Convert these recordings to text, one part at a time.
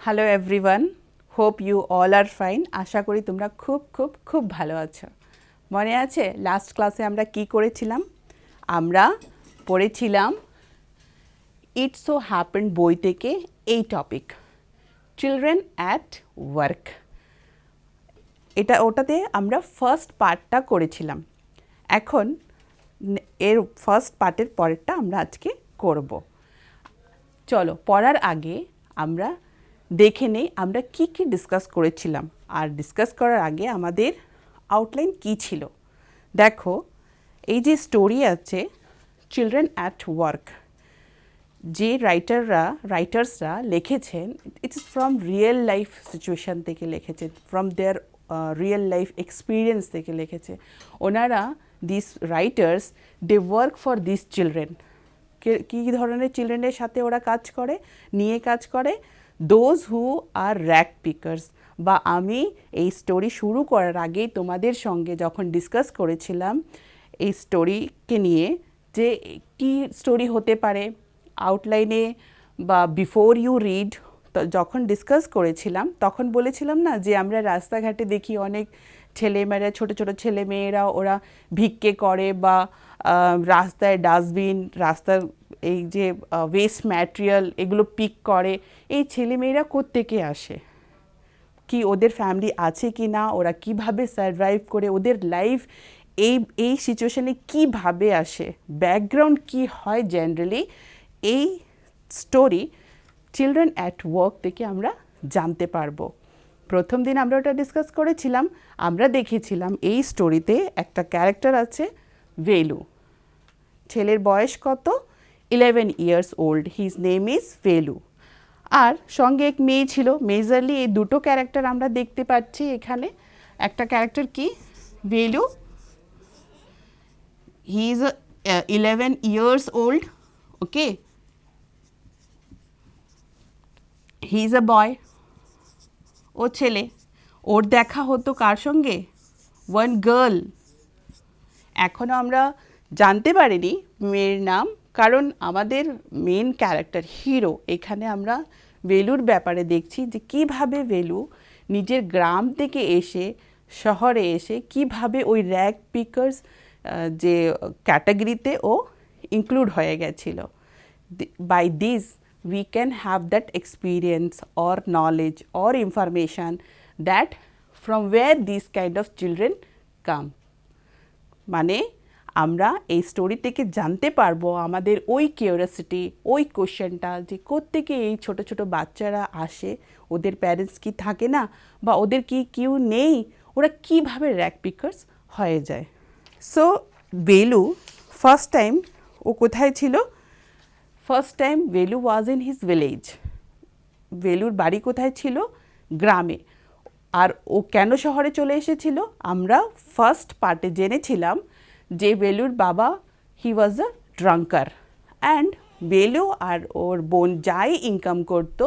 Hello everyone, hope you all are fine. আশা করি তোমরা খুব খুব খুব ভালো আছো। মনে আছে লাস্ট ক্লাসে আমরা কি করেছিলাম? আমরা পড়েছিলাম ইট সো হ্যাপেন্ড বই থেকে এই টপিক, চিলড্রেন অ্যাট ওয়ার্ক। ওটাতে আমরা ফার্স্ট পার্টটা করেছিলাম। এখন এর ফার্স্ট পার্টের পরেরটা আমরা আজকে করব। চলো পড়ার আগে আমরা দেখে নেই আমরা কি কি ডিসকাস করেছিলাম, আর ডিসকাস করার আগে আমাদের আউটলাইন কি ছিল। দেখো, এই যে স্টোরি আছে চিলড্রেন অ্যাট ওয়ার্ক, যে রাইটার্সরা লিখেছেন, it's from real life situation থেকে লিখেছে, from their real life experience থেকে লিখেছে। ওনারা this writers they work for this children. কী ধরনের চিলড্রেনের সাথে ওরা কাজ করে? Those who are rag pickers. বা আমি এই স্টোরি শুরু করার আগেই তোমাদের সঙ্গে যখন ডিসকাস করেছিলাম এই স্টোরিকে নিয়ে, যে কী স্টোরি হতে পারে, আউটলাইনে বা বিফোর ইউ রিড যখন ডিসকাস করেছিলাম তখন বলেছিলাম না যে আমরা রাস্তাঘাটে দেখি অনেক ছেলেমেয়েরা, ছোটো ছোটো ছেলেমেয়েরা ওরা ভিক্ষে করে, বা রাস্তায় ডাস্টবিন, রাস্তার এই যে ওয়েস্ট ম্যাটেরিয়াল এগুলো পিক করে। এই ছেলেমেয়েরা কোত্থেকে আসে, কি ওদের ফ্যামিলি আছে কি না, ওরা কিভাবে সারভাইভ করে, ওদের লাইফ এই সিচুয়েশানে কীভাবে আসে, ব্যাকগ্রাউন্ড কি হয় জেনারেলি, এই স্টোরি চিলড্রেন অ্যাট ওয়ার্ক থেকে আমরা জানতে পারবো। প্রথম দিন আমরা ওটা ডিসকাস করেছিলাম। আমরা দেখেছিলাম এই স্টোরিতে একটা ক্যারেক্টার আছে ভেলু। ছেলের বয়স কত? 11 years old. His name is ভেলু। আর সঙ্গে এক মেয়ে ছিল। মেজরলি এই দুটো ক্যারেক্টার আমরা দেখতে পাচ্ছি এখানে। একটা ক্যারেক্টার কি? Velu. He is 11 years old. Okay, he is a boy. ও ছেলে। ওর দেখা হতো কার সঙ্গে? One girl. এখনও আমরা জানতে পারিনি মেয়ের নাম, কারণ আমাদের মেন ক্যারেক্টার হিরো, এখানে আমরা ভেলুর ব্যাপারে দেখছি যে কীভাবে ভেলু নিজের গ্রাম থেকে এসে শহরে এসে কীভাবে ওই র্যাগ পিকার্স যে ক্যাটাগরিতে ও ইনক্লুড হয়ে গেছিল। By this we can have that experience or knowledge or information that from where these kind of children come. মানে আমরা এই স্টোরি থেকে জানতে পারবো আমাদের ওই কিউরিওসিটি, ওই কোশ্চেনটা, যে কোত্থেকে এই ছোট ছোট বাচ্চারা আসে, ওদের প্যারেন্টস কি থাকে না, বা ওদের কি কেউ নেই, ওরা কীভাবে র্যাগ পিকার্স হয়ে যায়। সো ভেলু ফার্স্ট টাইম ও কোথায় ছিল? ফার্স্ট টাইম ভেলু was in his village. Vellore বাড়ি কোথায় ছিল? গ্রামে। আর ও কেন শহরে চলে এসেছিল? আমরা ফার্স্ট পার্টে জেনেছিলাম যে ভেলুর বাবা হি ওয়াজ আ ড্রাঙ্কার, অ্যান্ড ভেলু আর ওর বোন যাই ইনকাম করতো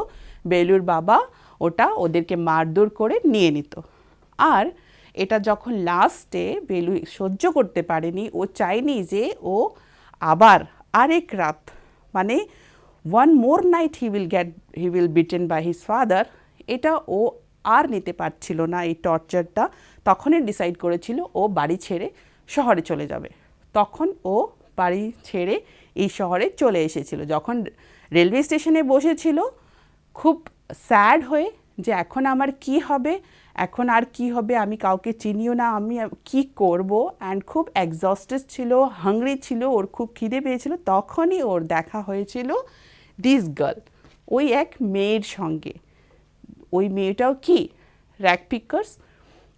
ভেলুর বাবা ওটা ওদেরকে মারধর করে নিয়ে নিত। আর এটা যখন লাস্টে ভেলু সহ্য করতে পারেনি, ও চায়নি যে ও আবার আরেক রাত, মানে one more night he will beaten by his father, এটা ও আর নিতে পারছিল না এই টর্চারটা। তখনই ডিসাইড করেছিল ও বাড়ি ছেড়ে শহরে চলে যাবে। তখন ও বাড়ি ছেড়ে এই শহরে চলে এসেছিল। যখন রেলওয়ে স্টেশনে বসেছিল খুব স্যাড হয়ে, যে এখন আমার কি হবে, এখন আর কি হবে, আমি কাউকে চিনিও না, আমি কি করব, অ্যান্ড খুব এক্সস্টেড ছিল, হাংরি ছিল, ওর খুব খিদে পেয়েছিল। তখনই ওর দেখা হয়েছিল দিস গার্ল, ওই এক মেয়ের সঙ্গে। ওই মেয়েটাও কি র্যাগ পিকার্স,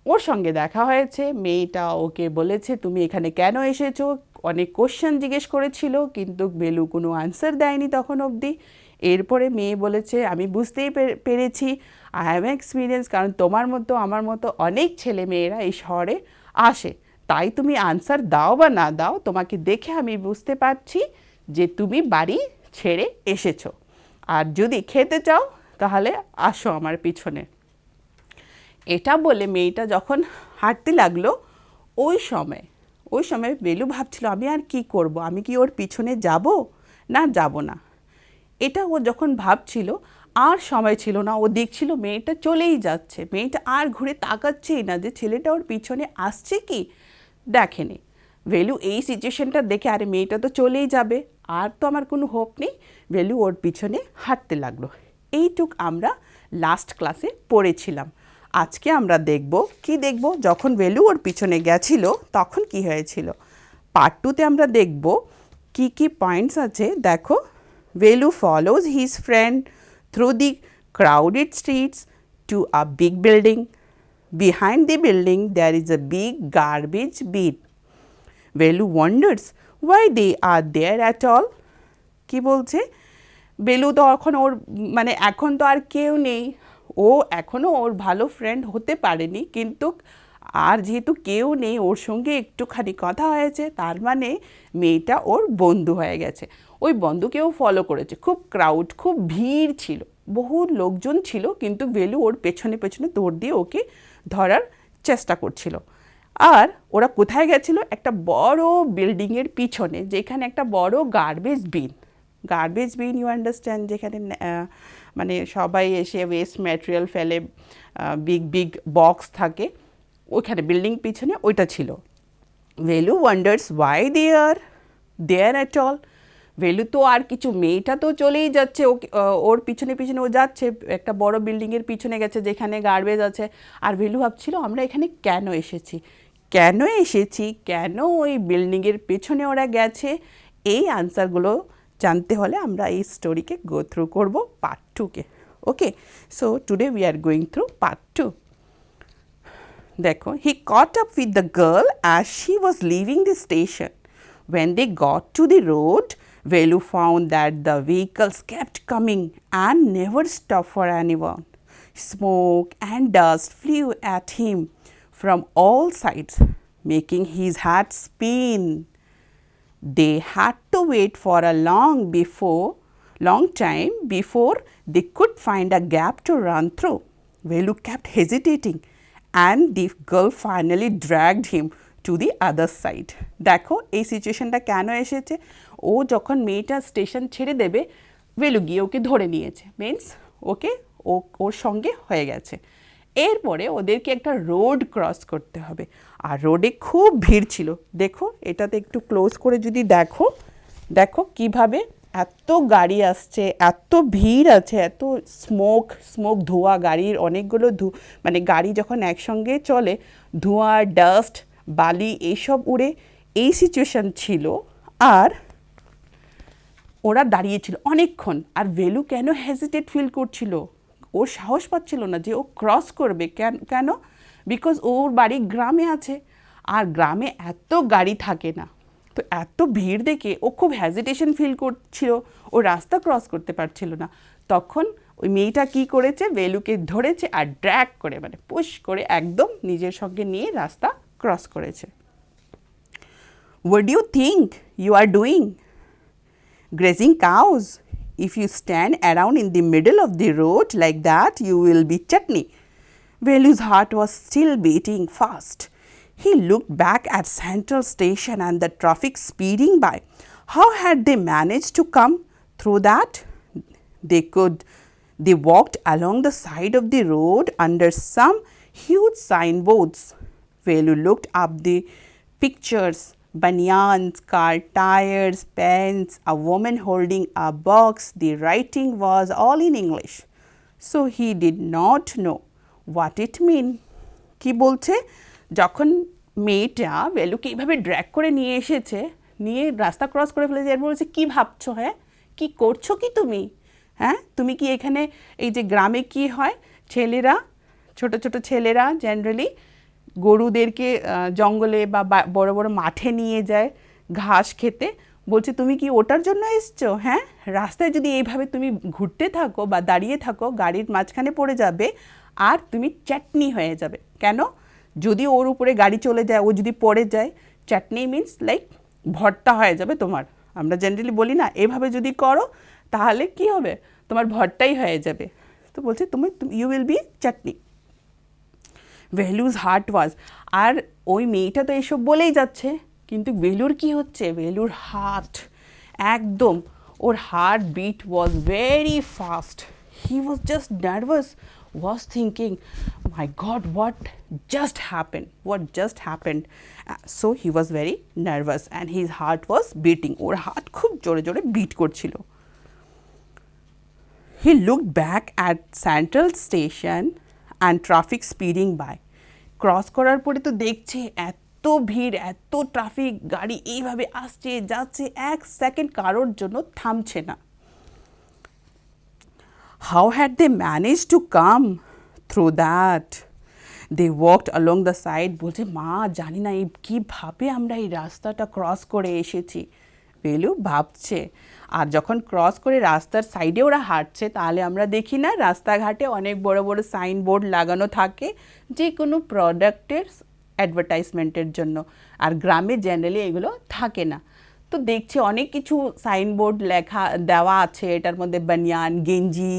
ওর সঙ্গে দেখা হয়েছে। মেয়েটা ওকে বলেছে তুমি এখানে কেন এসেছো, অনেক কোশ্চেন জিজ্ঞেস করেছিল, কিন্তু ভেলু কোনো আনসার দেয়নি তখন অবধি। এরপরে মেয়ে বলেছে আমি বুঝতেই পেরেছি, আই হ্যাভ এক্সপিরিয়েন্স, কারণ তোমার মতো আমার মতো অনেক ছেলে মেয়েরা এই শহরে আসে, তাই তুমি আনসার দাও বা না দাও, তোমাকে দেখে আমি বুঝতে পারছি যে তুমি বাড়ি ছেড়ে এসেছো, আর যদি খেতে চাও তাহলে আসো আমার পিছনে। এটা বলে মেয়েটা যখন হাঁটতে লাগলো, ওই সময় ভেলু ভাবছিল আমি আর কি করব, আমি কি ওর পিছনে যাব না যাব না। এটা ও যখন ভাবছিল, আর সময় ছিল না, ও দেখছিল মেয়েটা চলেই যাচ্ছে, মেয়েটা আর ঘুরে তাকাচ্ছেই না যে ছেলেটা ওর পিছনে আসছে কি দেখেনি। ভেলু এই সিচুয়েশনটা দেখে আরে মেয়েটা তো চলেই যাবে, আর তো আমার কোনো হোপ নেই, ভেলু ওর পিছনে হাঁটতে লাগলো। এইটুক আমরা লাস্ট ক্লাসে পড়েছিলাম। আজকে আমরা দেখব কি দেখব, যখন ভেলু ওর পিছনে গেছিল তখন কি হয়েছিল। পার্ট 2তে আমরা দেখব কি কি পয়েন্টস আছে। দেখো, ভেলু follows his friend through the crowded streets to a big building. Behind the building there is a big garbage bin. Velu wonders why they are there at all. কি বলছে, বেলু তো এখন ওর মানে এখন তো আর কেউ নেই, ও এখনও ওর ভালো ফ্রেন্ড হতে পারেনি, কিন্তু আর যেহেতু কেউ নেই ওর সঙ্গে একটুখানি কথা হয়েছে, তার মানে মেয়েটা ওর বন্ধু হয়ে গেছে। ওই বন্ধুকেও ফলো করেছে, খুব ক্রাউড, খুব ভিড় ছিল, বহু লোকজন ছিল, কিন্তু ভেলু ওর পেছনে পেছনে দৌড় দিয়ে ওকে ধরার চেষ্টা করছিল। আর ওরা কোথায় গেছিল, একটা বড় বিল্ডিংয়ের পিছনে, যেখানে একটা বড় garbage bin, garbage bin you understand, যেখানে মানে সবাই এসে ওয়েস্ট ম্যাটেরিয়াল ফেলে, বিগ বিগ বক্স থাকে, ওইখানে বিল্ডিং পিছনে ওইটা ছিল। Velu wonders why they are there at all. Velu তো আর কিছু, মেয়েটা তো চলেই যাচ্ছে, ওর পিছনে পিছনে ও যাচ্ছে, একটা বড় বিল্ডিংয়ের পিছনে গেছে যেখানে গার্বেজ আছে, আর ভেলু ভাবছিল আমরা এখানে কেন এসেছি, কেন এসেছি, কেন ওই বিল্ডিংয়ের পেছনে ওরা গেছে। এই আনসারগুলো জানতে হলে আমরা এই স্টোরিকে গো থ্রু করব পার্ট 2কে। Okay, so today we are going through part 2। দেখো, he caught up with the girl as she was leaving the station. When they got to the road, Velu found that the vehicles kept coming and never stopped for anyone. Smoke and dust flew at him from all sides, making his head spin. They had to wait for a long time before they could find a gap to run through. Velu kept hesitating, and the girl finally dragged him to the other side. দেখো এই সিচুয়েশনটা কেন এসেছে, ও যখন মেয়েটা station ছেড়ে দেবে, ভেলু গিয়ে ওকে ধরে নিয়েছে, মিন্স ওকে ওর সঙ্গে হয়ে গেছে। এরপরে ওদেরকে একটা রোড ক্রস করতে হবে, আর রোডে খুব ভিড় ছিল। দেখো এটাতে একটু ক্লোজ করে যদি দেখো, দেখো কিভাবে এত গাড়ি আসছে, এত ভিড় আছে, এত স্মোক ধোঁয়া, গাড়ির অনেকগুলো মানে গাড়ি যখন একসঙ্গে চলে, ধোঁয়া, ডাস্ট, বালি এইসব উড়ে, এই সিচুয়েশান ছিল। আর ওরা দাঁড়িয়েছিল অনেকক্ষণ, আর ভেলু কেন হেজিটেট ফিল করছিল, ওর সাহস পাচ্ছিল না যে ও ক্রস করবে। কেন? বিকজ ওর বাড়ি গ্রামে আছে, আর গ্রামে এত গাড়ি থাকে না, তো এত ভিড় দেখে ও খুব হেজিটেশন ফিল করছিল, ও রাস্তা ক্রস করতে পারছিল না। তখন ওই মেয়েটা কী করেছে, ভেলুকে ধরেছে আর ড্র্যাগ করে, মানে পুশ করে একদম নিজের সঙ্গে নিয়ে রাস্তা ক্রস করেছে। What do you think you are doing? Grazing cows? If you stand around in the middle of the road like that, you will be chutney. Velu's heart was still beating fast. He looked back at Central Station and the traffic speeding by. How had they managed to come through that? They walked along the side of the road under some huge signboards. Velu looked up the pictures, banyans, car tires, pens, a woman holding a box. The writing was all in English, so he did not know what it meant. কি বলছে, যখন মেয়েটা ভেলুকে এইভাবে drag করে নিয়ে এসেছে, নিয়ে রাস্তা ক্রস করে ফেলেছে, এর বলছে কী ভাবছো, হ্যাঁ কী করছো কি তুমি, হ্যাঁ তুমি কি এখানে, এই যে গ্রামে কি হয়, ছেলেরা, ছোট ছোট ছেলেরা জেনারেলি গরুদেরকে জঙ্গলে বা বড় বড় মাঠে নিয়ে যায় ঘাস খেতে, বলছে তুমি কি ওটার জন্য এসছো, হ্যাঁ রাস্তায় যদি এইভাবে তুমি ঘুরতে থাকো বা দাঁড়িয়ে থাকো, গাড়ির মাঝখানে পড়ে যাবে আর তুমি চাটনি হয়ে যাবে। কেন? যদি ওর উপরে গাড়ি চলে যায়, ও যদি পড়ে যায়, চাটনি মিন্স লাইক ভর্তা হয়ে যাবে তোমার, আমরা জেনারেলি বলি না, এভাবে যদি করো তাহলে কি হবে, তোমার ভর্তাই হয়ে যাবে। তো বলছে তুমি you will be chutney. Velu's heart was, আর ওই মেয়েটা তো এসব বলেই যাচ্ছে, কিন্তু ভেলুর কি হচ্ছে, ভেলুর হার্ট একদম, ওর heart beat was very fast. he was just nervous, was thinking, my God, what just happened? What just happened? So he was very nervous and his heart was beating. ওর হাত খুব জোরে জোরে বিট করছিল. He looked back at Central Station and traffic speeding by. Cross করার পরে তো দেখছে এত ভিড়, এত ট্রাফিক, গাড়ি এইভাবে আসছে যাচ্ছে, এক সেকেন্ড কারোর জন্য থামছে না. How had they managed to come through that? They walked along the side. বলছে মা জানি না এই কীভাবে আমরা এই রাস্তাটা ক্রস করে এসেছি. বেলু ভাবছে. আর যখন ক্রস করে রাস্তার সাইডে ওরা হাঁটছে তাহলে আমরা দেখি না রাস্তাঘাটে অনেক বড় বড় সাইনবোর্ড লাগানো থাকে যে কোনো প্রোডাক্টের অ্যাডভার্টাইজমেন্টের জন্য, আর গ্রামে জেনারেলি এগুলো থাকে না. তো দেখছে অনেক কিছু সাইনবোর্ড লেখা দেওয়া আছে, এটার মধ্যে বানিয়ান, গেঞ্জি,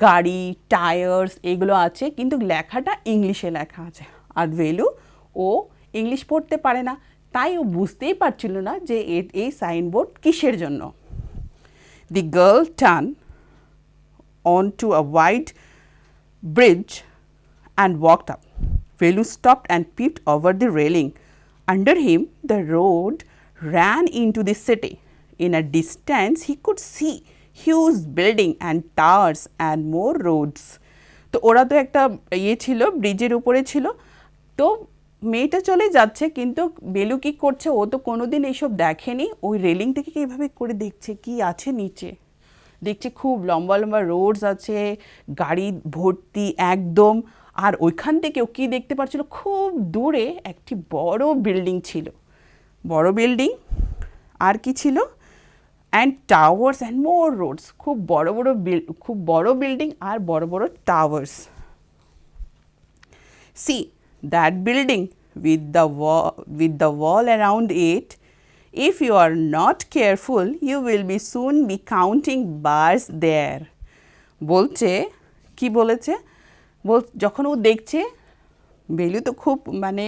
গাড়ি, টায়ার্স এগুলো আছে, কিন্তু লেখাটা ইংলিশে লেখা আছে. আর ভেলু ও ইংলিশ পড়তে পারে না, তাই ও বুঝতেই পারছিল না যে এই সাইনবোর্ড কিসের জন্য. The girl turned onto a wide bridge and walked up. Velu stopped and peeped over the railing. Under him, the road ran into the city. In a distance, he could see huge building and towers and more roads. তো ওরা তো একটা ছিল, ব্রিজের উপরে ছিল. তো মেয়েটা চলে যাচ্ছে, কিন্তু বেলু কী করছে, ও তো কোনোদিন এইসব দেখেনি. ওই রেলিং থেকে কীভাবে করে দেখছে কি আছে নিচে. দেখছে খুব লম্বা লম্বা রোডস আছে, গাড়ি ভর্তি একদম. আর ওইখান থেকেও কী দেখতে পাচ্ছিল, খুব দূরে একটি বড় বিল্ডিং ছিল. বড় বিল্ডিং আর কি ছিল, and towers and more roads. খুব বড় বিল্ডিং আর বড় বড় towers. See that building with the wall around it. If you are not careful, you will be soon be counting bars there. বলছে কি বলেছে, যখন ও দেখছে, বেলু তো খুব মানে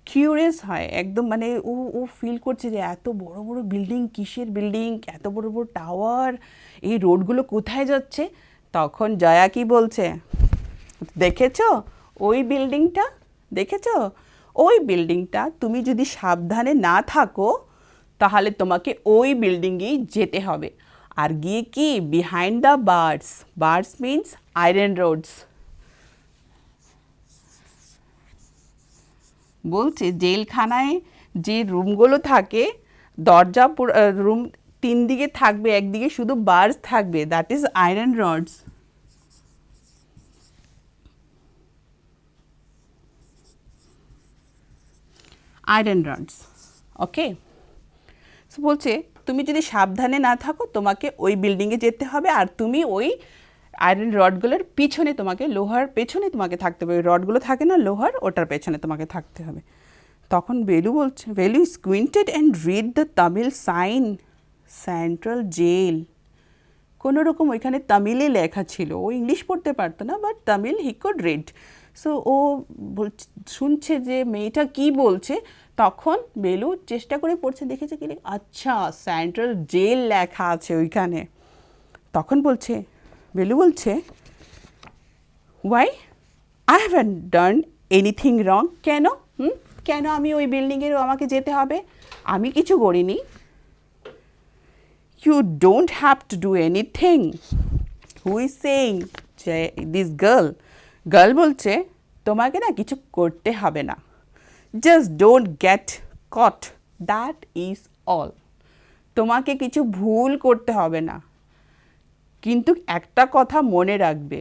কিউরিয়াস হয় একদম, মানে ও ফিল করছে যে এত বড় বড় বিল্ডিং, কিসের বিল্ডিং, এত বড় বড় টাওয়ার, এই রোডগুলো কোথায় যাচ্ছে. তখন জয়া কি বলছে, দেখেছো ওই বিল্ডিংটা, দেখেছো ওই বিল্ডিংটা, তুমি যদি সাবধানে না থাকো তাহলে তোমাকে ওই বিল্ডিংয়েই যেতে হবে. আর গিয়ে কি, behind the bars. Bars means iron rods. বলছে জেলখানায় যে রুমগুলো থাকে, দরজা রুম 3 দিকে থাকবে, একদিকে শুধু বার্স থাকবে, that is iron roads. Iron roads, okay. So বলছে তুমি যদি সাবধানে না থাকো তোমাকে ওই বিল্ডিংয়ে যেতে হবে, আর তুমি ওই আয়রন রডগুলোর পিছনে, তোমাকে লোহার পেছনে তোমাকে থাকতে হবে. ওই রডগুলো থাকে না লোহার, ওটার পেছনে তোমাকে থাকতে হবে. তখন বেলু বলছে, Velu squinted and read the Tamil sign, central jail. কোনো রকম ওইখানে তামিলে লেখা ছিল, ও ইংলিশ পড়তে পারতো না, but Tamil he could read. So ও শুনছে যে মেয়েটা কি বলছে. তখন বেলু চেষ্টা করে পড়ছে, দেখেছে কি, আচ্ছা সেন্ট্রাল জেল লেখা আছে ওইখানে. তখন বলছে, বেলু বলছে, why I haven't done anything wrong. কেন কেন আমি ওই বিল্ডিংয়েরও আমাকে যেতে হবে, আমি কিছু করিনি. You don't have to do anything. Who is saying? This girl. Girl বলছে তোমাকে না কিছু করতে হবে না. Just don't get caught. That is all. তোমাকে কিছু ভুল করতে হবে না, কিন্তু একটা কথা মনে রাখবে,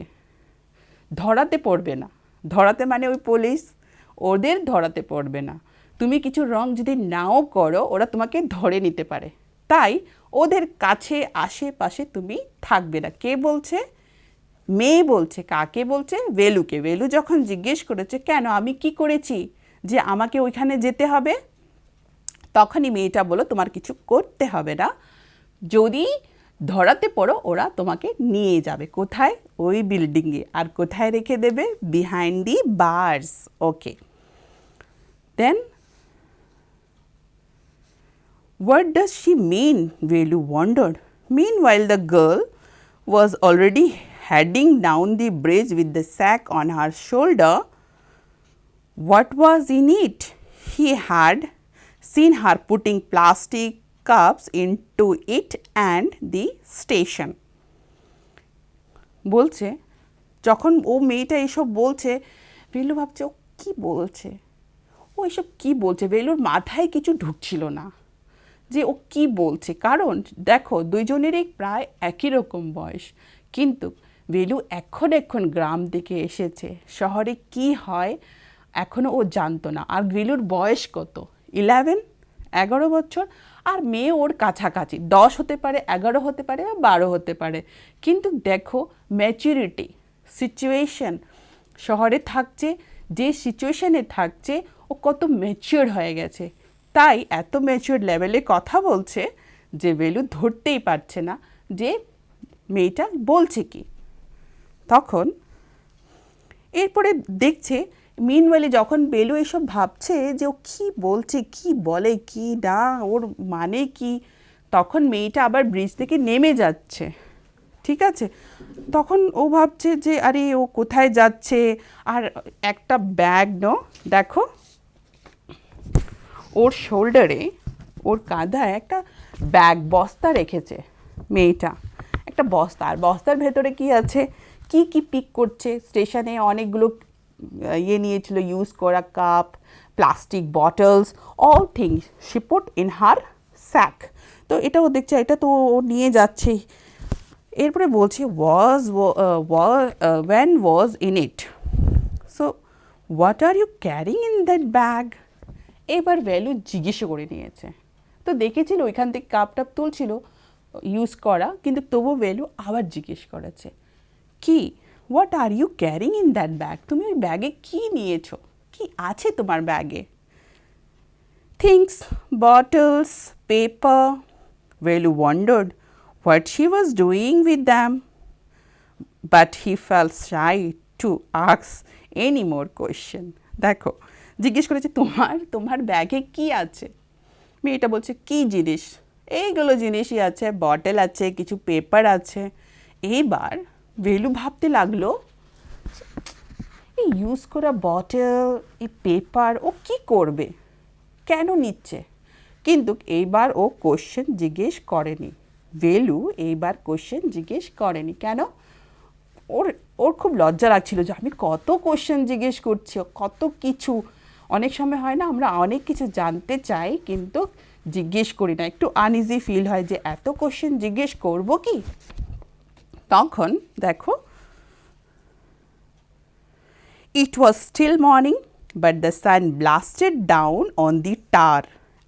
ধরাতে পড়বে না. ধরাতে মানে ওই পুলিশ, ওদের ধরাতে পড়বে না. তুমি কিছু রং যদি নাও করো, ওরা তোমাকে ধরে নিতে পারে. তাই ওদের কাছে আশেপাশে তুমি থাকবে না. কে বলছে, মেয়ে বলছে. কাকে বলছে, ভেলুকে. ভেলু যখন জিজ্ঞেস করেছে কেন, আমি কি করেছি যে আমাকে ওইখানে যেতে হবে, তখনই মেয়েটা বলল তোমার কিছু করতে হবে না, যদি ধরাতে পড়ো ওরা তোমাকে নিয়ে যাবে. কোথায়, ওই বিল্ডিংয়ে. আর কোথায় রেখে দেবে, behind the bars. Okay. Then what does she mean? Velu wondered. Meanwhile, the girl was already heading down the bridge with the sack on her shoulder. What was in it? He had seen her putting plastic cups into it and the station. বলছে যখন ও মেয়েটা এসব বলছে, বেলু ভাবছে ও কী বলছে, ও এসব কী বলছে, বেলুর মাথায় কিছু ঢুকছিল না যে ও কী বলছে। কারণ দেখো দুইজনেরই প্রায় একই রকম বয়স, কিন্তু বেলু এখন গ্রাম থেকে এসেছে, শহরে কি হয় এখনও ও জানতো না। আর বেলুর বয়স কত? 11 বছর, আর মেয়ে ওর কাছাকাছি 10 হতে পারে, 11 হতে পারে বা 12 হতে পারে। কিন্তু দেখো ম্যাচুরিটি, সিচুয়েশন, শহরে থাকছে, যে সিচুয়েশনে থাকছে ও কত ম্যাচিওর হয়ে গেছে, তাই এত ম্যাচিওর লেভেলে কথা বলছে যে বেলু ধরতেই পারছে না যে মেয়েটা বলছে কি। তখন এরপরে দেখছে মিনওয়েলে যখন বেলু এসব ভাবছে যে ও কী বলছে, কী বলে, কী না, ওর মানে কি, তখন মেয়েটা আবার ব্রিজ থেকে নেমে যাচ্ছে, ঠিক আছে। তখন ও ভাবছে যে আরে ও কোথায় যাচ্ছে, আর একটা ব্যাগ দেখো ওর শোল্ডারে, ওর কাঁধায় একটা ব্যাগ, বস্তা রেখেছে মেয়েটা, একটা বস্তা, আর বস্তার ভেতরে কি আছে, কি কি পিক করছে, স্টেশনে অনেকগুলো ইয়ে নিয়েছিল, ইউজ করা cup, plastic bottles, all things she put in her sack. তো এটাও দেখছে, এটা তো ও নিয়ে যাচ্ছে। এরপরে বলছে when was in it, so what are you carrying in that bag? এবার ভ্যালু জিজ্ঞেস করে নিয়েছে, তো দেখেছিল ওইখান থেকে কাপ টাপ তুলছিল ইউজ করা, কিন্তু তবু ভ্যালু আবার জিজ্ঞেস করেছে কি, what are you carrying in that bag, তুমি ওই ব্যাগে কী নিয়েছো, কি আছে তোমার ব্যাগে? Things, bottles, paper. Velu wondered what she was doing with them, but he felt shy to ask any more question. দেখো জিজ্ঞেস করেছে তোমার ব্যাগে কি আছে, মেয়েটা বলছে কি জিনিস, এইগুলো জিনিসই আছে, বটল আছে, কিছু পেপার আছে। এইবার ভেলু ভাবতে লাগলো এই ইউজ করা বটল, এই পেপার ও কি করবে, কেন নিচ্ছে। কিন্তু এইবার ও কোশ্চেন জিজ্ঞেস করেনি, ভেলু এইবার কোশ্চেন জিজ্ঞেস করেনি। কেন? ওর খুব লজ্জা লাগছিল যে আমি কত কোশ্চেন জিজ্ঞেস করছি, কত কিছু। অনেক সময় হয় না আমরা অনেক কিছু জানতে চাই কিন্তু জিজ্ঞেস করি না, একটু আনইজি ফিল হয় যে এত কোশ্চেন জিজ্ঞেস করব কি। তখন দেখো it was still morning but the sun blasted down on the tar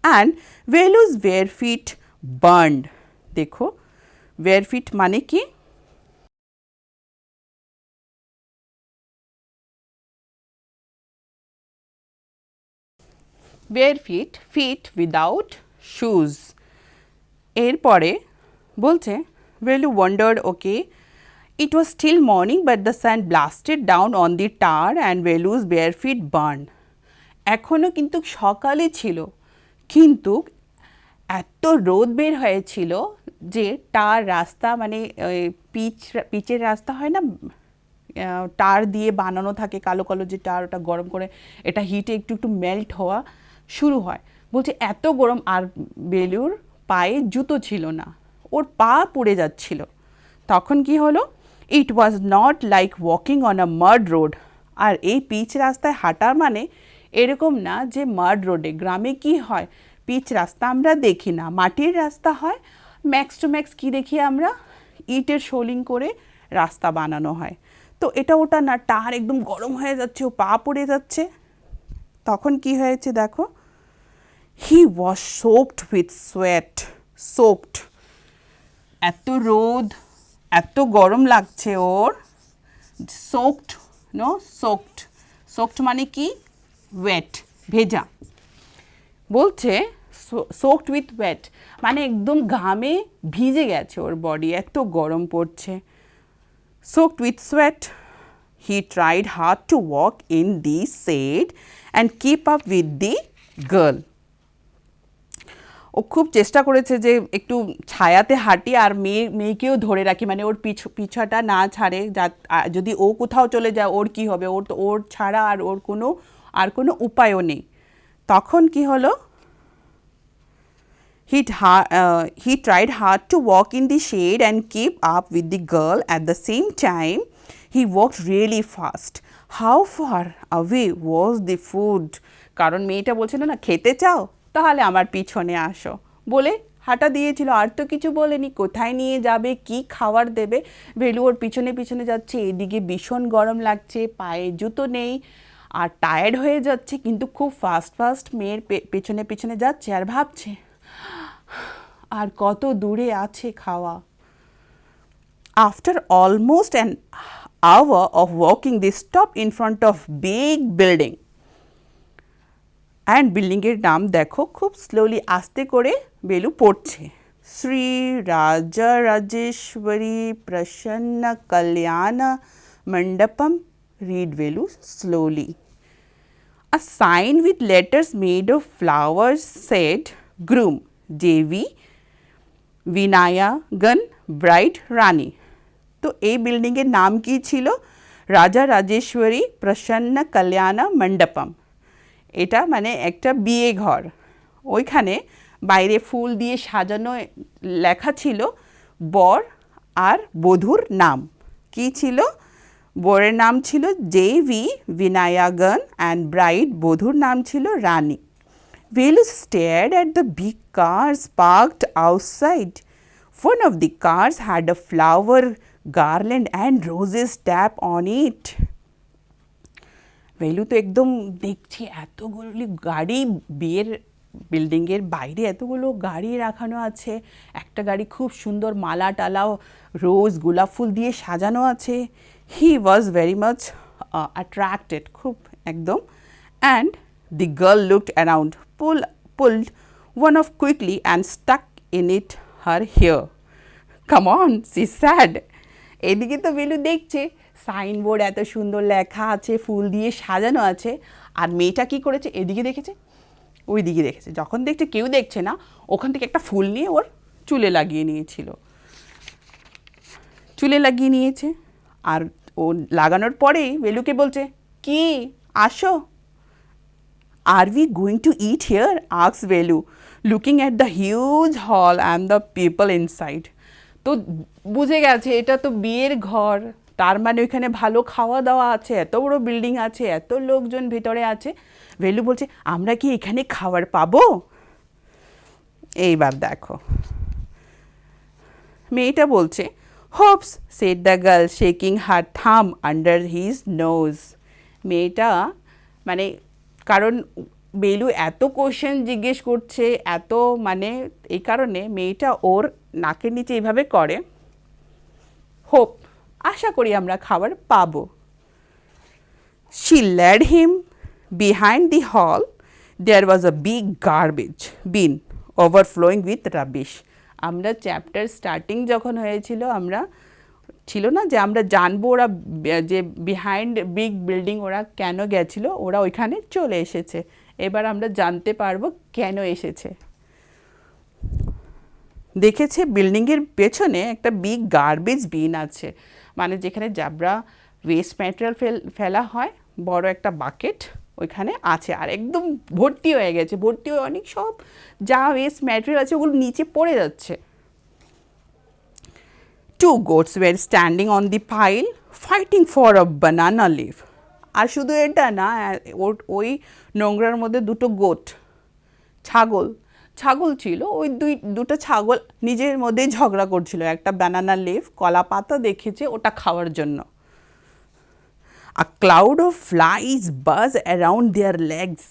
and Velu's bare feet burned. দেখো bare feet মানে কি, bare feet, feet without shoes। এরপরে বলছে Velu wondered, okay, it was still morning but the sun blasted down on the tar and Velu's bare feet burned. এখনও কিন্তু সকালে ছিল, কিন্তু এত রোদ বের হয়েছিল যে টার রাস্তা, মানে পিচের রাস্তা হয় না, টার দিয়ে বানানো থাকে, কালো কালো যে টার, ওটা গরম করে এটা হিটে একটু একটু মেল্ট হওয়া শুরু হয়। বলছে এত গরম, আর বেলুর পায়ে জুতো ছিল না, ওর পা পুড়ে যাচ্ছিল। তখন কি হলো, it was not like walking on a mud road. আর এই পিচ রাস্তায় হাঁটা মানে এরকম না যে মাড রোডে, গ্রামে কি হয় পিচ রাস্তা আমরা দেখি না, মাটির রাস্তা হয়, ম্যাক্স টু ম্যাক্স কী দেখি আমরা, ইটের শোলিং করে রাস্তা বানানো হয়। তো এটা ওটা না, টার একদম গরম হয়ে যাচ্ছে, ও পা পড়ে যাচ্ছে। তখন কি হয়েছে দেখো, হি ওয়াজ সোকড উইথ সোয়েট, সোকড, এত রোদ, এত গরম লাগছে ওর, সোকড সোকড, সোকড মানে কি, ওয়েট, ভেজা। বলছে সোকড উইথ ওয়েট মানে একদম ঘামে ভিজে গেছে ওর বডি, এত গরম পড়ছে। Soaked with sweat, he tried hard to walk in the shade and keep up with the girl. ও খুব চেষ্টা করেছে যে একটু ছায়াতে হাঁটি আর মেয়েকেও ধরে রাখি, মানে ওর পিছাটা না ছাড়ে, যদি ও কোথাও চলে যায় ওর কি হবে, ওর ছাড়া আর কোনো উপায়ও নেই। তখন কি হলো, he tried hard to walk in the shade and keep up with the girl. At the same time, he walked really fast. How far away was the food? কারণ মেয়েটা বলছিল না, খেতে চাও তাহলে আমার পিছনে আসো বলে হাঁটা দিয়েছিল, আর তো কিছু বলেনি। কোথায় নিয়ে যাবে, কি খাবার দেবে, ভেলু ওর পিছনে পিছনে যাচ্ছে। এদিকে ভীষণ গরম লাগছে, পায়ে জুতো নেই আর টায়ার্ড হয়ে যাচ্ছে, কিন্তু খুব ফাস্ট মেয়ের পেছনে পেছনে যাচ্ছে আর ভাবছে আর কত দূরে আছে খাওয়া। After almost an hour of walking, they stopped in front of big building. And building এর নাম দেখো, খুব স্লোলি আস্তে করে বেলু পড়ছে, শ্রী রাজা রাজেশ্বরী প্রসন্ন কল্যাণ Mandapam. Read Velu slowly. A sign with letters made of flowers said, Groom Devi Vinayagan Bride Rani. তো এই বিল্ডিং এর নাম কি ছিল? রাজা রাজেশ্বরী প্রসন্ন কল্যাণ মণ্ডপম। এটা মানে একটা বিয়ে ঘর। ওইখানে বাইরে ফুল দিয়ে সাজানো, লেখা ছিল বর আর বধূর নাম। কি ছিল? বরের নাম ছিল জেভি ভিনায়াগন অ্যান্ড ব্রাইড, বধূর নাম ছিল রানী। Velu stared at the big cars parked outside. One of the cars had a flower garland and roses tapped on it. ভেলু তো একদম দেখছে এতগুলি গাড়ি, বিয়ের বিল্ডিংয়ের বাইরে এতগুলো গাড়ি রাখানো আছে, একটা গাড়ি খুব সুন্দর মালা টালা রোজ গোলাপ ফুল দিয়ে সাজানো আছে। হি ওয়াজ ভেরি মাচ অ্যাট্রাক্টেড, খুব একদম। And the girl looked around, pulled one off quickly and stuck in it her hair. Come on, she said. এদিকে তো বেলু দেখছে সাইনবোর্ড এত সুন্দর লেখা আছে, ফুল দিয়ে সাজানো আছে, আর মেয়েটা কি করেছে, এদিকে দেখেছে ওই দিকে দেখেছে। যখন দেখছে কেউ দেখছে না, ওখান থেকে একটা ফুল নিয়ে ওর চুলে লাগিয়ে নিয়েছে। আর ও লাগানোর পরেই বেলুকে বলছে, কি আসো। Are we going to eat here? asked Velu, looking at the huge hall and the people inside. তো বুঝে গেছে এটা তো বিয়ের ঘর, তার মানে ওইখানে ভালো খাওয়া দাওয়া আছে, এত বড় বিল্ডিং আছে, এত লোকজন ভিতরে আছে। ভেলু বলছে, আমরা কি এখানে খাবার পাবো? এইবার দেখো মেয়েটা বলছে, Hopes, said the girl, shaking her thumb under his nose. মেয়েটা মানে, কারণ বেলু এত কোশ্চেন জিজ্ঞেস করছে, এত মানে এই কারণে মেয়েটা ওর নাকের নিচে এইভাবে করে, হোপ, আশা করি আমরা খাবার পাবো। She led him behind the hall. There was a big garbage bin overflowing with rubbish. আমরা চ্যাপ্টার স্টার্টিং যখন হয়েছিল, আমরা ছিল না যে আমরা জানবো ওরা যে বিহাইন্ড বিগ বিল্ডিং ওরা কেন গেছিল, ওরা ওইখানে চলে এসেছে। এবার আমরা জানতে পারবো কেন এসেছে। দেখেছে বিল্ডিংয়ের পেছনে একটা বিগ গার্বেজ বিন আছে, মানে যেখানে জাবরা ওয়েস্ট ম্যাটেরিয়াল ফেলা হয়, বড় একটা বাকেট ওইখানে আছে, আর একদম ভর্তি হয়ে গেছে, ভর্তি হয়ে অনেক সব যা ওয়েস্ট ম্যাটেরিয়াল আছে ওগুলো নিচে পড়ে যাচ্ছে। Two goats were standing on the pile fighting for a banana leaf. আর শুধু এটা না, ওই নোংরার মধ্যে দুটো গোট, ছাগল ছিল, ওই দুটো ছাগল নিজের মধ্যেই ঝগড়া করছিল, একটা ব্যানানা লিফ কলা পাতা দেখেছে ওটা খাওয়ার জন্য। A cloud of flies buzz around their legs.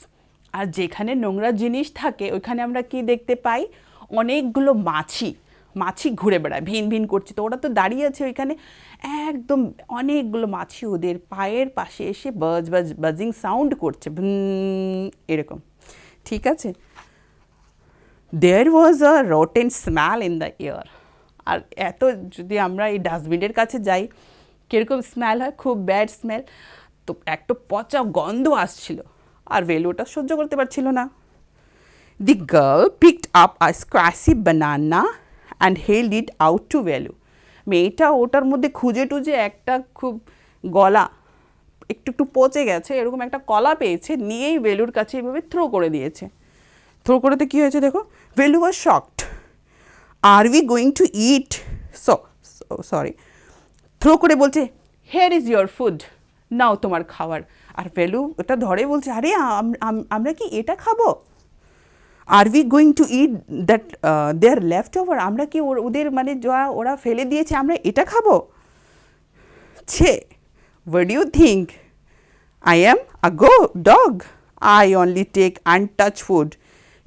আর যেখানে নোংরা জিনিস থাকে ওইখানে আমরা কি দেখতে পাই, অনেকগুলো মাছি ঘুরে বেড়ায়, ভিন করছে। তো ওরা তো দাঁড়িয়ে আছে ওইখানে, একদম অনেকগুলো মাছি ওদের পায়ের পাশে এসে বাজিং সাউন্ড করছে, এরকম। ঠিক আছে, there was a rotten smell in the air. আর এত যদি আমরা এই ডাস্টবিনের কাছে যাই, কীরকম স্মেল হয়, খুব ব্যাড স্মেল। তো একটা পচা গন্ধ আসছিল, আর ভেলু ওটা সহ্য করতে পারছিল না। The girl picked up a squashy banana and held it out to ভেলু। মেয়েটা ওটার মধ্যে খুঁজে টুজে একটা খুব গলা একটু একটু পচে গেছে এরকম একটা কলা পেয়েছে, নিয়েই ভেলুর কাছে এইভাবে থ্রো করে দিয়েছে। থ্রো করতে কী হয়েছে দেখো, Velu was shocked. Are we going to eat? Sorry, throw করে বলছে হেয়ার ইজ ইয়োর ফুড, নাও তোমার খাবার। আর ভেলু ওটা ধরে বলছে আরে আমরা কি এটা খাবো? আর we going to eat that their left over, আমরা কি ওদের মানে যা ওরা ফেলে দিয়েছে আমরা এটা খাবো? ছে, what do you think? I am a dog. I only take untouched food.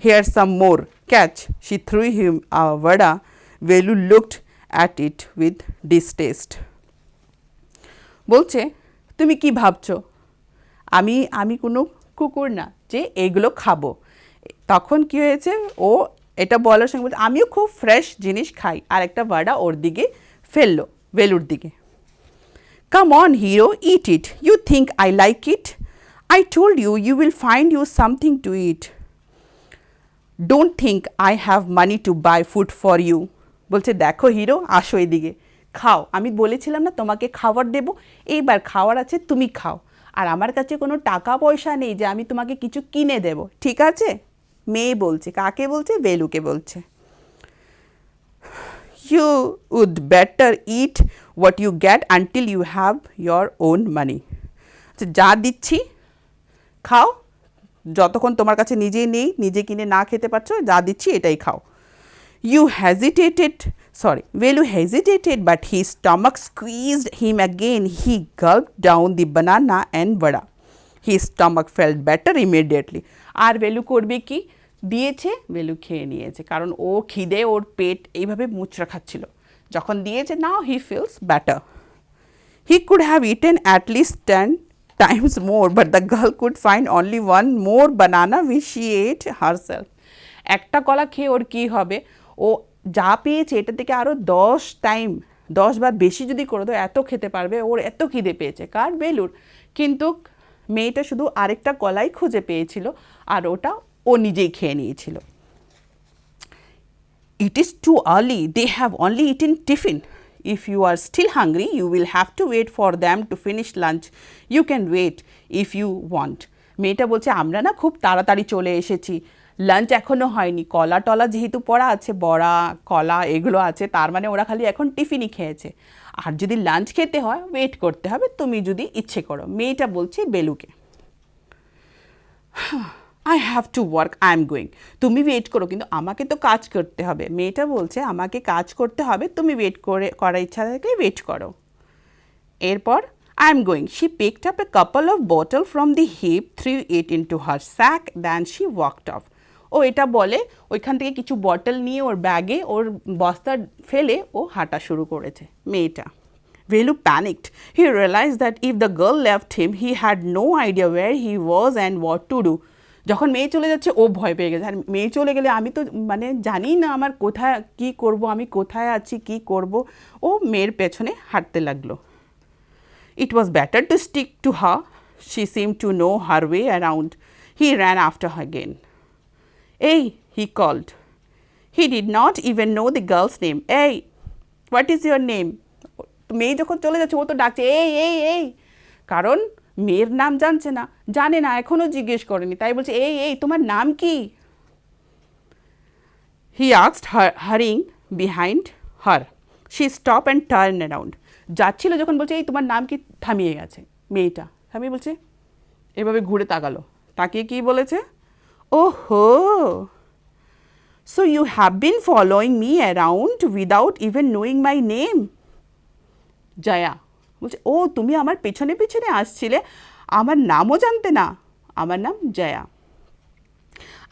Here's some more. Catch. She threw him a vada. Velu looked at it with distaste. বলছে তুমি কি ভাবছো আমি কোনো কুকুর না যে এগুলো খাবো। তখন কি হয়েছে, ও এটা বলার সঙ্গে বলছে আমিও খুব ফ্রেশ জিনিস খাই, আর একটা ভাড়া ওর দিকে ফেললো, ভেলুর দিকে। Come on, hero, eat it. You think I like it? I told you, you will find you something to eat. Don't think I have money to buy food for you. বলছে দেখো hero, আসো এদিকে, খাও। আমি বলেছিলাম না তোমাকে খাবার দেবো, এইবার খাওয়ার আছে তুমি খাও, আর আমার কাছে কোনো টাকা পয়সা নেই যে আমি তোমাকে কিছু কিনে দেব, ঠিক আছে? মেয়ে বলছে, কাকে বলছে? ভেলুকে বলছে। You would better eat what you get until you have your own money. যা দিচ্ছি খাও, যতক্ষণ তোমার কাছে নিজেই নেই, নিজে কিনে না খেতে পারছো, যা দিচ্ছি এটাই খাও। You hesitated, Velu hesitated, but his stomach squeezed him again. He gulped down the banana and vada. His stomach felt better immediately. আর ভেলু করবে কি, দিয়েছে, ভেলু খেয়ে নিয়েছে, কারণ ও খিদে ওর পেট এইভাবে মুচড়া খাচ্ছিল। যখন দিয়েছে, now he feels better. He could have eaten at least 10 times more, but the girl could find only one more banana which she ate herself. একটা কলা খেয়ে ওর কী হবে, ও যা পেয়েছে এটা থেকে আরও 10 বার বেশি যদি করে দেয় এত খেতে পারবে, ওর এত খিদে পেয়েছে। কার? ভেলুর। কিন্তু মেয়েটা শুধু আরেকটা কলাই খুঁজে পেয়েছিল, আর ওটা ও নিজেই খেয়ে নিয়েছিল। It is too early. They have only eaten tiffin. If you are still hungry, you will have to wait for them to finish lunch. You can wait if you want. মেয়েটা বলছে আমরা না খুব তাড়াতাড়ি চলে এসেছি, লাঞ্চ এখনও হয়নি, কলা টলা যেহেতু পড়া আছে, বড়া কলা এগুলো আছে, তার মানে ওরা খালি এখন টিফিনই খেয়েছে, আর যদি লাঞ্চ খেতে হয় ওয়েট করতে হবে, তুমি যদি ইচ্ছে করো। মেয়েটা বলছে বেলুকে, I have to work, I am going. তুমি ওয়েট করো, কিন্তু আমাকে তো কাজ করতে হবে। মেয়েটা বলছে আমাকে কাজ করতে হবে, তুমি ওয়েট করার ইচ্ছা থাকলে ওয়েট করো। এরপর I am going. She picked up a couple of bottles from the heap, threw it into her sack, then she walked off. ও এটা বলে ওইখান থেকে কিছু বটল নিয়ে ওর ব্যাগে ওর বস্তা ফেলে ও হাঁটা শুরু করেছে মেয়েটা। Velu panicked. He realized that if the girl left him, he had no idea where he was and what to do. যখন মেয়ে চলে যাচ্ছে ও ভয় পেয়ে গেছে, আর মেয়ে চলে গেলে আমি তো মানে জানি না আমার কোথায় কী করব, আমি কোথায় আছি, কী করব। ও মেয়ের পেছনে হাঁটতে লাগলো। It was better to stick to her. She seemed to know her way around. He ran after her again. Hey, he called. He did not even know the girl's name. Hey, what is your name? মেয়ে যখন চলে যাচ্ছে ও তো ডাকছে এই এই এই, কারণ মেয়ের নাম জানে না, এখনও জিজ্ঞেস করেনি, তাই বলছে এই এই তোমার নাম কি? He asked her, hurrying behind her. She stopped and turned around. যাচ্ছিল যখন বলছে এই তোমার নাম কি, থামিয়ে গেছে মেয়েটা, থামিয়ে বলছে, এভাবে ঘুরে তাকালো, তাকিয়ে কি বলেছে, ওহো, so you have been following me around without even knowing my name. Jaya বলছে, ও তুমি আমার পেছনে পেছনে আসছিলে, আমার নামও জানতে না, আমার নাম Jaya.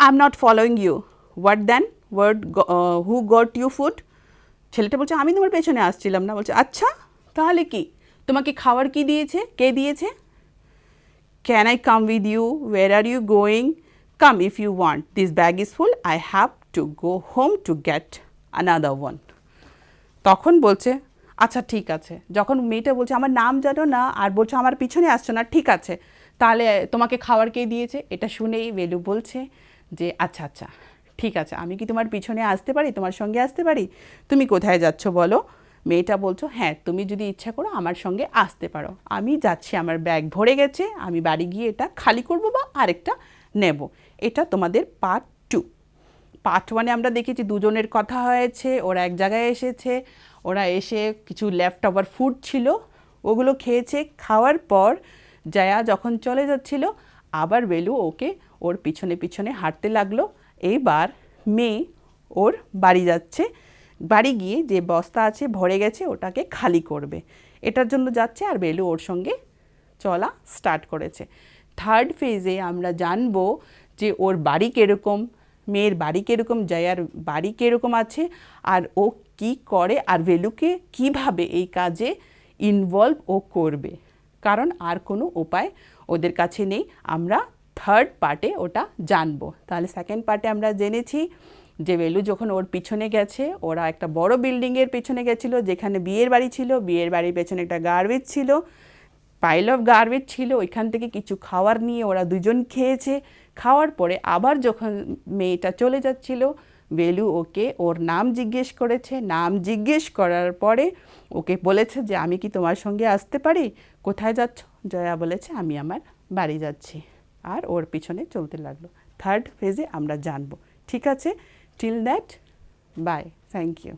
I am not following you. What then? Who got you food? ছেলেটা বলছে আমি তোমার পেছনে আসছিলাম না। বলছে আচ্ছা, তাহলে কি, তোমাকে খাবার কি দিয়েছে, কে দিয়েছে? Can I come with you? Where are you going? Come if you want, this bag is full, I have to go home to get another one. তখন বলছে আচ্ছা ঠিক আছে। যখন মেয়েটা বলছে আমার নাম জানো না আর বলছো আমার পিছনে আসছো না, ঠিক আছে, তাহলে তোমাকে খাবার কে দিয়েছে? এটা শুনেই ভেলু বলছে যে আচ্ছা আচ্ছা ঠিক আছে, আমি কি তোমার পিছনে আসতে পারি, তোমার সঙ্গে আসতে পারি? তুমি কোথায় যাচ্ছ বলো? মেয়েটা বলছো, হ্যাঁ তুমি যদি ইচ্ছা করো আমার সঙ্গে আসতে পারো, আমি যাচ্ছি, আমার ব্যাগ ভরে গেছে, আমি বাড়ি গিয়ে এটা খালি করব বা আরেকটা নেব। এটা তোমাদের পার্ট 2। পার্ট 1-এ আমরা দেখেছি দুজনের কথা হয়েছে, ওরা এক জায়গায় এসেছে, ওরা এসে কিছু লেফট ওভার ফুড ছিল ওগুলো খেয়েছে, খাওয়ার পর জয়া যখন চলে যাচ্ছিল আবার বেলু ওকে ওর পিছনে পিছনে হাঁটতে লাগলো। এইবার মেয়ে ওর বাড়ি যাচ্ছে, বাড়ি গিয়ে যে বস্তা আছে ভরে গেছে ওটাকে খালি করবে, এটার জন্য যাচ্ছে, আর বেলু ওর সঙ্গে চলা স্টার্ট করেছে। থার্ড ফেজে আমরা জানবো যে ওর বাড়ি কীরকম, মেয়ের বাড়ি কীরকম, জয়ার বাড়ি কীরকম আছে, আর ও কি করে, আর বেলুকে কিভাবে এই কাজে ইনভলভ ও করবে, কারণ আর কোনো উপায় ওদের কাছে নেই। আমরা থার্ড পার্টে ওটা জানবো। তাহলে সেকেন্ড পার্টে আমরা জেনেছি যে বেলু যখন ওর পিছনে গেছে, ওরা একটা বড় বিল্ডিংয়ের পেছনে গেছিলো যেখানে বিয়ের বাড়ি ছিল, বিয়ের বাড়ির পেছনে একটা গার্বেজ ছিল, পাইল অফ গার্বেজ ছিল, ওইখান থেকে কিছু খাবার নিয়ে ওরা দুজন খেয়েছে। খাওয়ার পরে আবার যখন মেয়েটা চলে যাচ্ছিল, বেলু ওকে ওর নাম জিজ্ঞেস করেছে, নাম জিজ্ঞেস করার পরে ওকে বলেছে যে আমি কি তোমার সঙ্গে আসতে পারি, কোথায় যাচ্ছ? জয়া বলেছে আমি আমার বাড়ি যাচ্ছি, আর ওর পিছনে চলতে লাগলো। থার্ড ফেজে আমরা জানবো। ঠিক আছে, till that bye, thank you.